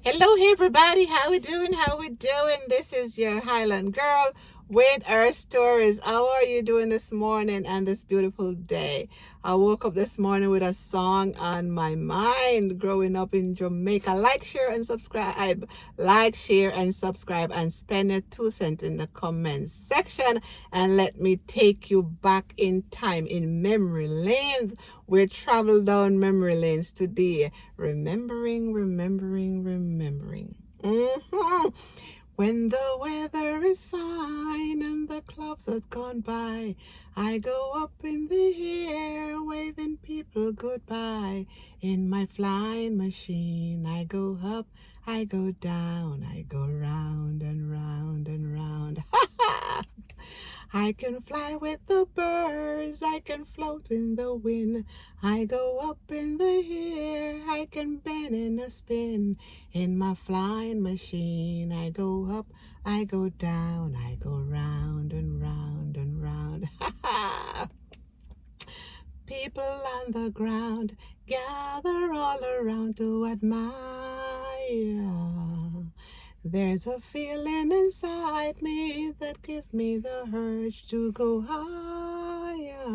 Hello, hey everybody. How we doing? How we doing? This is your Highland girl with our stories. How are you doing this morning and this beautiful day? I woke up this morning with a song on my mind. Growing up in Jamaica. Like, share, and subscribe. Like, share, and subscribe, and spend your 2 cents in the comments section. And let me take you back in time in memory lanes. We travel down memory lanes today, remembering. When the weather is fine and the clouds have gone by, I go up in the air waving people goodbye. In my flying machine, I go up, I go down, I go round and round and round. I can fly with the birds, I can float in the wind. I go up in the air, I can bend and a spin. In my flying machine, I go up, I go down, I go round and round and round. People on the ground gather all around to admire. There's a feeling inside me that gives me the urge to go higher.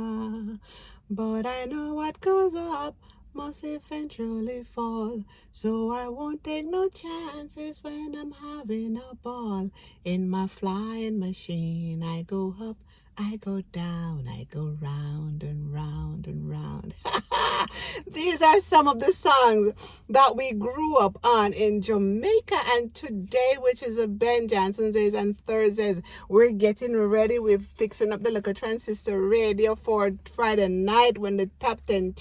But I know what goes up must eventually fall. So I won't take no chances when I'm having a ball. In my flying machine, I go up, I go down, I go round and round and round. These are some of the songs that we grew up on in Jamaica. And today, which is a Ben Johnson's Days and Thursdays, we're getting ready. We're fixing up the little transistor radio for Friday night when the top 10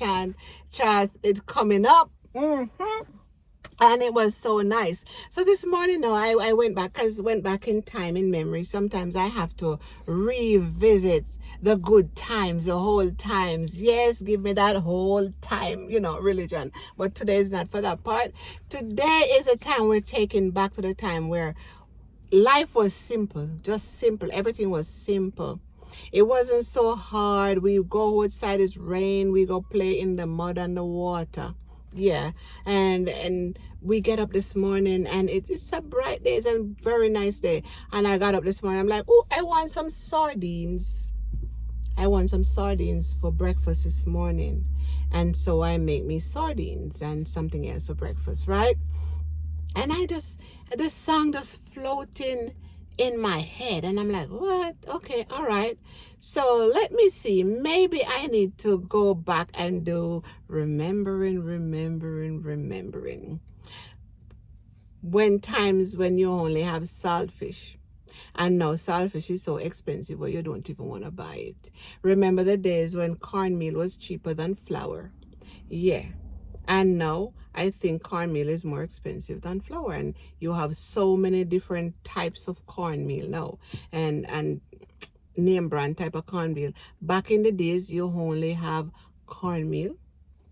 chart is coming up. And it was so nice. So this morning, no, I went back in time in memory. Sometimes I have to revisit the good times, the whole times. Yes, give me that whole time, religion. But today is not for that part. Today is a time we're taking back to the time where life was simple, just simple. Everything was simple. It wasn't so hard. We go outside, it's rain, we go play in the mud and the water. Yeah, and we get up this morning and it's a bright day, it's a very nice day. And I got up this morning, I'm like, oh, I want some sardines. I want some sardines for breakfast this morning. And so I make me sardines and something else for breakfast, right? And this song just floating in my head, and I'm like, what? Okay, all right. So let me see, maybe I need to go back and do remembering when times when you only have saltfish. And now saltfish is so expensive, but you don't even want to buy it. Remember the days when cornmeal was cheaper than flour? Yeah. And now I think cornmeal is more expensive than flour, and you have so many different types of cornmeal now, and name brand type of cornmeal. Back in the days, you only have cornmeal,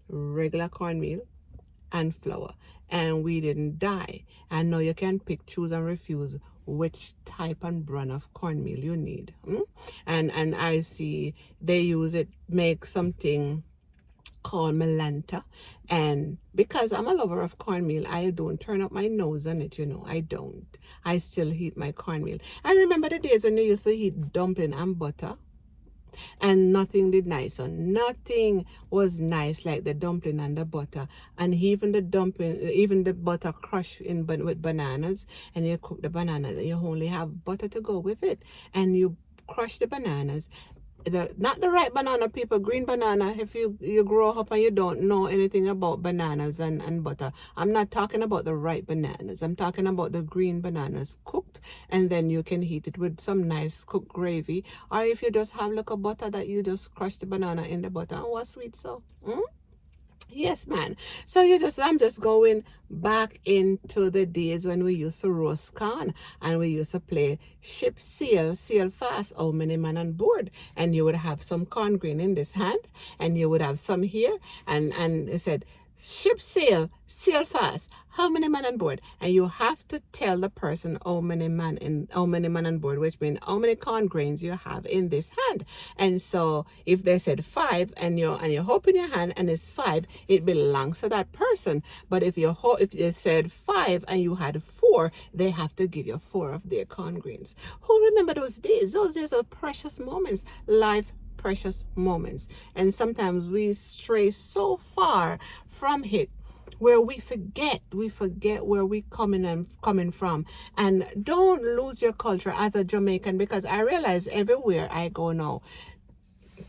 regular cornmeal, and flour, and we didn't die. And now you can pick, choose, and refuse which type and brand of cornmeal you need. And I see they use it, make something called Melanta. And because I'm a lover of cornmeal, I don't turn up my nose on it, I don't. I still eat my cornmeal. I remember the days when they used to eat dumpling and butter, and nothing did nicer. Nothing was nice like the dumpling and the butter. And even the dumpling, even the butter crushed in with bananas, and you cook the bananas, you only have butter to go with it, and you crush the bananas, not the right banana, people, green banana. If you grow up and you don't know anything about bananas and butter, I'm not talking about the right bananas. I'm talking about the green bananas cooked, and then you can heat it with some nice cooked gravy. Or if you just have like a butter that you just crush the banana in the butter, and what sweet so. Yes, man. So I'm just going back into the days when we used to roast corn, and we used to play ship sail fast, how many man on board, and you would have some corn grain in this hand, and you would have some here, and it said ship sail fast, how many man on board? And you have to tell the person how many man on board, which means how many corn grains you have in this hand. And so if they said 5 and you open your hand and it's 5, it belongs to that person. But if you said 5 and you had 4, they have to give you 4 of their corn grains. Who remember those days? Those days are precious moments, life precious moments. And sometimes we stray so far from it where we forget where we coming from. And don't lose your culture as a Jamaican, because I realize everywhere I go now,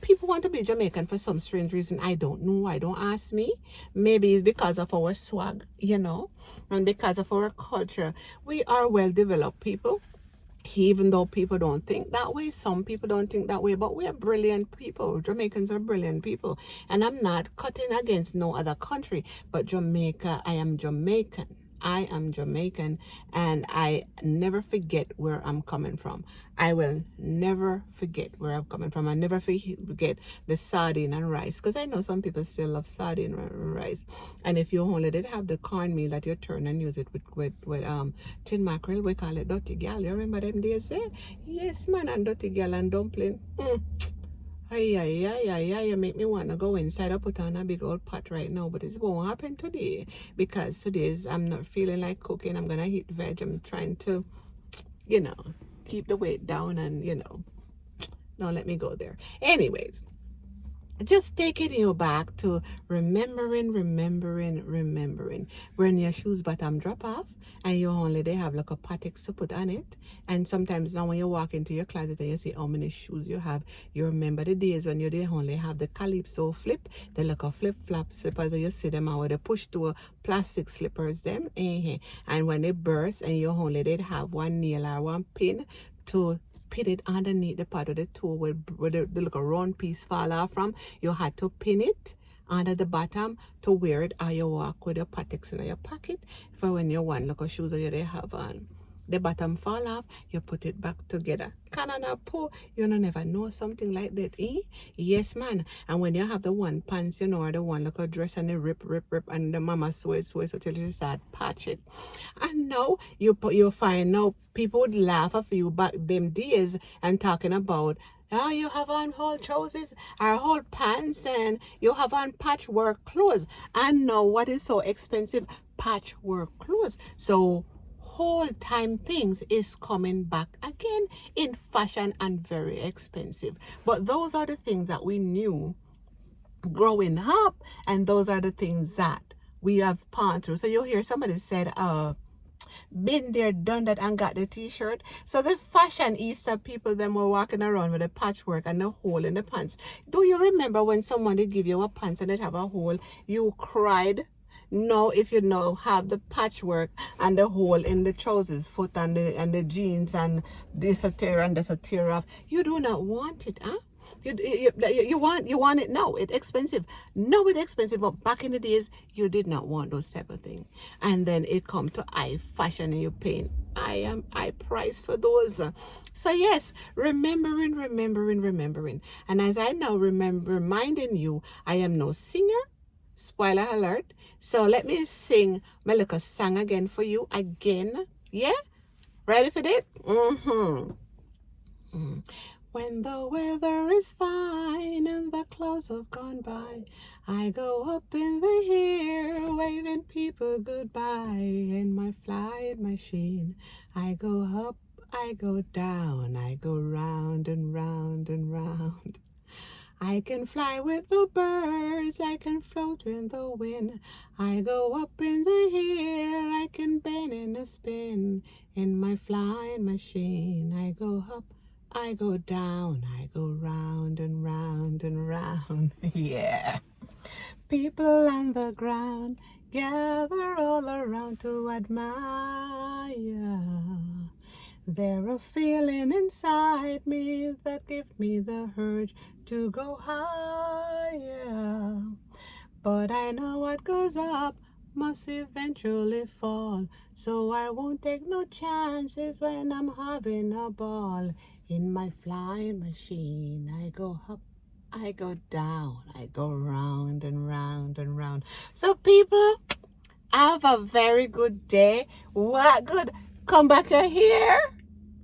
people want to be Jamaican for some strange reason. I don't know. I don't ask me. Maybe it's because of our swag, and because of our culture. We are well developed people. Even though people don't think that way, some people don't think that way, but we're brilliant people. Jamaicans are brilliant people. And I'm not cutting against no other country, but Jamaica, I am Jamaican. I am Jamaican, and I never forget where I'm coming from. I will never forget where I'm coming from. I never forget the sardine and rice, because I know some people still love sardine and rice. And if you only did have the cornmeal that you turn and use it with tin mackerel, we call it dirty gal. You remember them days there? Yes, man, and dirty gal and dumpling. Ay, you make me want to go inside and put on a big old pot right now, but it won't happen today, because I'm not feeling like cooking. I'm going to eat veg. I'm trying to, keep the weight down and, don't let me go there. Anyways, just taking you back to remembering when your shoes bottom drop off and you only they have like a patix to put on it. And sometimes now when you walk into your closet and you see how many shoes you have, you remember the days when you did only have the calypso flip, the like a flip-flop slippers, and you see them out with the push to plastic slippers them. And when they burst and you only did have one nail or one pin to pin it underneath the part of the toe where the little round piece fall off from, you had to pin it under the bottom to wear it, or you walk with your patix in your pocket for when you want look shoes that you they have on. The bottom fall off, you put it back together. Canada po, you don't never know something like that, eh? Yes, man. And when you have the one pants, or the one like a dress and the rip, and the mama sew it so till you start patch it. And now you find now people would laugh at you back them days and talking about, oh, you have on whole trousers or whole pants and you have on patchwork clothes. And now what is so expensive? Patchwork clothes. So whole time things is coming back again in fashion and very expensive. But those are the things that we knew growing up, and those are the things that we have passed through. So you hear somebody said, been there, done that, and got the t-shirt. So the fashionista people them were walking around with a patchwork and a hole in the pants. Do you remember when someone did give you a pants and it have a hole, you cried? No, if you now have the patchwork and the hole in the trousers foot and the jeans and this a tear and this a tear off, you do not want it, huh? You want it now. It's expensive. No, it's expensive, but back in the days you did not want those type of things. And then it come to high fashion and you're paying high price for those. So yes, remembering. And as I now reminding you, I am no singer. Spoiler alert. So let me sing my little song again for you again. Yeah? Ready for that? When the weather is fine and the clouds have gone by, I go up in the air waving people goodbye. In my flying machine, I go up, I go down, I go round and round and round. I can fly with the birds, I can float in the wind. I go up in the air, I can bend and a spin. In my flying machine, I go up, I go down, I go round and round and round. Yeah. People on the ground gather all around to admire. There's a feeling inside me that gives me the urge to go higher. But I know what goes up must eventually fall, so I won't take no chances when I'm having a ball. In my flying machine, I go up, I go down, I go round and round and round. So people, Have a very good day. What good? Come back here.